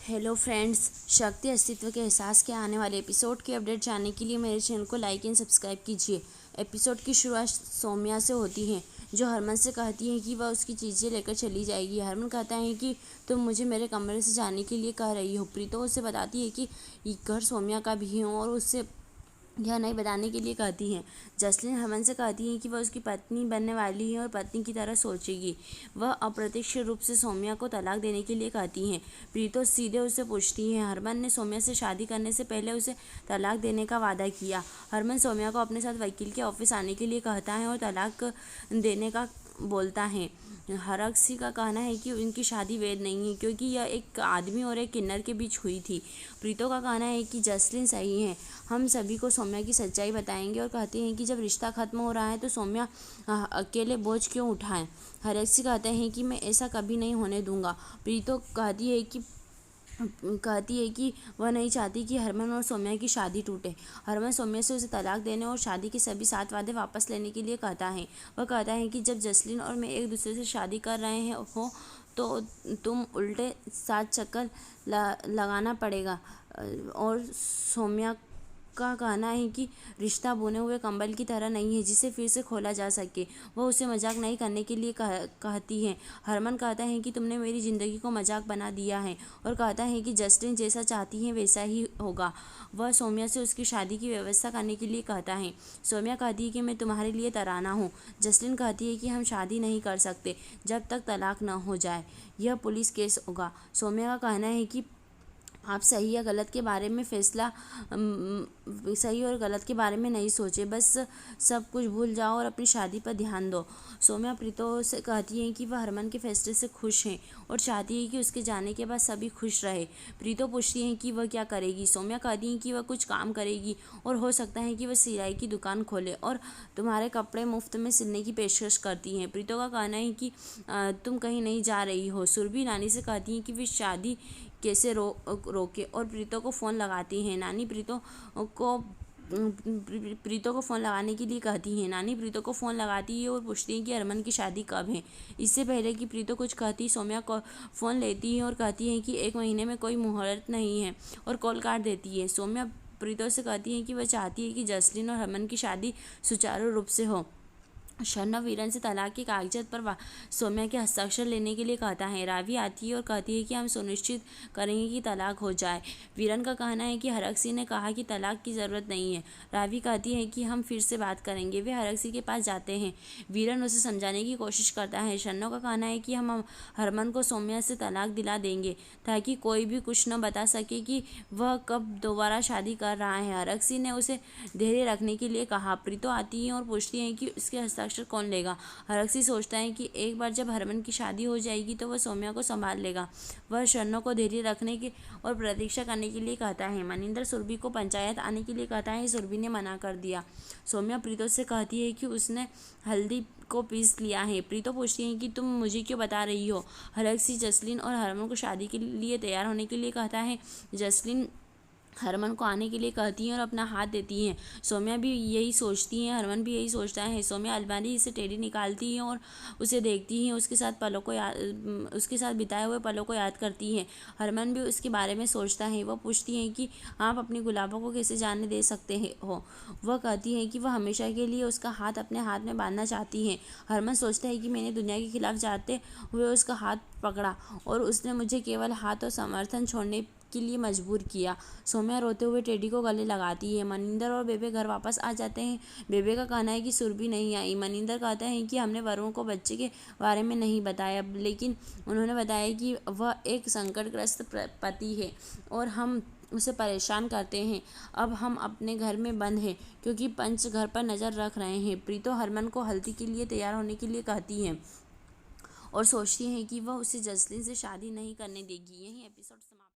Hello friends, शक्ति अस्तित्व के एहसास के आने वाले एपिसोड की अपडेट जानने के लिए मेरे चैनल को लाइक एंड सब्सक्राइब कीजिए। एपिसोड की शुरुआत सौम्या से होती है, जो हरमन से कहती है कि वह उसकी चीज़ें लेकर चली जाएगी। हरमन कहता है कि तुम मुझे मेरे कमरे से जाने के लिए कह रही हो। प्रीतो उसे बताती है कि ये घर सौम्या का भी है और उससे यह नहीं बताने के लिए कहती हैं। जसलीन हरमन से कहती है कि वह उसकी पत्नी बनने वाली है और पत्नी की तरह सोचेगी। वह अप्रत्यक्ष रूप से सौम्या को तलाक देने के लिए कहती हैं। प्रीतो सीधे उससे पूछती है, हरमन ने सौम्या से शादी करने से पहले उसे तलाक देने का वादा किया। हरमन सौम्या को अपने साथ वकील के ऑफिस आने के लिए कहता है और तलाक देने का बोलता है। हरक्षी का कहना है कि उनकी शादी वैध नहीं है क्योंकि यह एक आदमी और एक किन्नर के बीच हुई थी। प्रीतो का कहना है कि जसलीन सही है। हम सभी को सौम्या की सच्चाई बताएंगे और कहते हैं कि जब रिश्ता खत्म हो रहा है तो सौम्या अकेले बोझ क्यों उठाएं। हरक्षी कहते हैं कि मैं ऐसा कभी नहीं होने दूंगा। प्रीतो कहती है कि वह नहीं चाहती कि हरमन और सौम्या की शादी टूटे। हरमन सौम्या से उसे तलाक देने और शादी के सभी 7 वादे वापस लेने के लिए कहता है। वह कहता है कि जब जसलीन और मैं एक दूसरे से शादी कर रहे हैं हो तो तुम उल्टे 7 चक्कर लगाना पड़ेगा। और सौम्या का कहना है कि रिश्ता बुने हुए कंबल की तरह नहीं है जिसे फिर से खोला जा सके। वह उसे मजाक नहीं करने के लिए कहती है। हरमन कहता है कि तुमने मेरी ज़िंदगी को मजाक बना दिया है और कहता है कि जसलीन जैसा चाहती है वैसा ही होगा। वह सौम्या से उसकी शादी की व्यवस्था करने के लिए कहता है। सौम्या कहती है कि मैं तुम्हारे लिए तराना हूँ। जसलीन कहती है कि हम शादी नहीं कर सकते जब तक तलाक न हो जाए, यह पुलिस केस होगा। सौम्या का कहना है कि आप सही या गलत के बारे में सही और गलत के बारे में नहीं सोचे, बस सब कुछ भूल जाओ और अपनी शादी पर ध्यान दो। सौम्या प्रीतो से कहती है कि वह हरमन के फैसले से खुश हैं और चाहती है कि उसके जाने के बाद सभी खुश रहे। प्रीतो पूछती है कि वह क्या करेगी। सौम्या कहती है कि वह कुछ काम करेगी और हो सकता है कि वह सिलाई की दुकान खोले और तुम्हारे कपड़े मुफ्त में सिलने की पेशकश करती हैं। प्रीतो का कहना है कि तुम कहीं नहीं जा रही हो। सुरभि नानी से कहती है कि वे शादी कैसे रोके और प्रीतो को फ़ोन लगाती हैं। नानी प्रीतो को फ़ोन लगाने के लिए कहती हैं। नानी प्रीतो को फ़ोन लगाती है और पूछती है कि हरमन की शादी कब है। इससे पहले कि प्रीतो कुछ कहती, सौम्या को फ़ोन लेती है और कहती है कि 1 महीने में कोई मुहूर्त नहीं है और कॉल काट देती है। सौम्या प्रीतो से कहती है कि वह चाहती है कि जसलीन और हरमन की शादी सुचारू रूप से हो। शर्नव वीरन से तलाक के कागजात पर सौम्या के हस्ताक्षर लेने के लिए कहता है। रावी आती है और कहती है कि हम सुनिश्चित करेंगे कि तलाक हो जाए। वीरन का कहना है कि हरक्षी ने कहा कि तलाक की ज़रूरत नहीं है। रावी कहती है कि हम फिर से बात करेंगे। वे हरक्षी के पास जाते हैं। वीरन उसे समझाने की कोशिश करता है। शर्नव का कहना है कि हम हरमन को सौम्या से तलाक दिला देंगे ताकि कोई भी कुछ न बता सके कि वह कब दोबारा शादी कर रहा है। हरक्षी ने उसे धैर्य रखने के लिए कहा। प्रीतो आती है और पूछती है कि उसके हस्ताक्षर कौन लेगा। हरक्षी सोचता है कि एक बार जब हरमन की शादी हो जाएगी तो वह सौम्या को संभाल लेगा। वह शर्नव को धैर्य रखने के और प्रतीक्षा करने के लिए कहता है। मनिंदर सुरभि को पंचायत आने के लिए कहता है। सुरभि ने मना कर दिया। सौम्या प्रीतो से कहती है कि उसने हल्दी को पीस लिया है। प्रीतो पूछती है कि तुम मुझे क्यों बता रही हो। हरक्षी जसलीन और हरमन को शादी के लिए तैयार होने के लिए कहता है। जसलीन हरमन को आने के लिए कहती हैं और अपना हाथ देती हैं। सौम्या भी यही सोचती है, हरमन भी यही सोचता है। सौम्या अलमारी से टेडी निकालती है और उसे देखती है। उसके साथ बिताए हुए पलों को याद करती है। हरमन भी उसके बारे में सोचता है। वह पूछती है कि आप अपनी गुलाबों को कैसे जाने दे सकते हो। वह कहती है कि वह हमेशा के लिए उसका हाथ अपने हाथ में बांधना चाहती है। हरमन सोचता है कि मैंने दुनिया के खिलाफ जाते हुए उसका हाथ पकड़ा और उसने मुझे केवल हाथ और समर्थन छोड़ने के लिए मजबूर किया। सौम्या रोते हुए टेडी को गले लगाती है। मनिंदर और बेबे घर वापस आ जाते हैं। बेबे का कहना है कि सुरभि नहीं आई। मनिंदर कहता है कि हमने वरुण को बच्चे के बारे में नहीं बताया, लेकिन उन्होंने बताया कि वह एक संकटग्रस्त पति है और हम उसे परेशान करते हैं। अब हम अपने घर में बंद हैं क्योंकि पंच घर पर नज़र रख रहे हैं। प्रीतो हरमन को हल्दी के लिए तैयार होने के लिए कहती हैं और सोचती हैं कि वह उसे जसलीन से शादी नहीं करने देगी। यही एपिसोड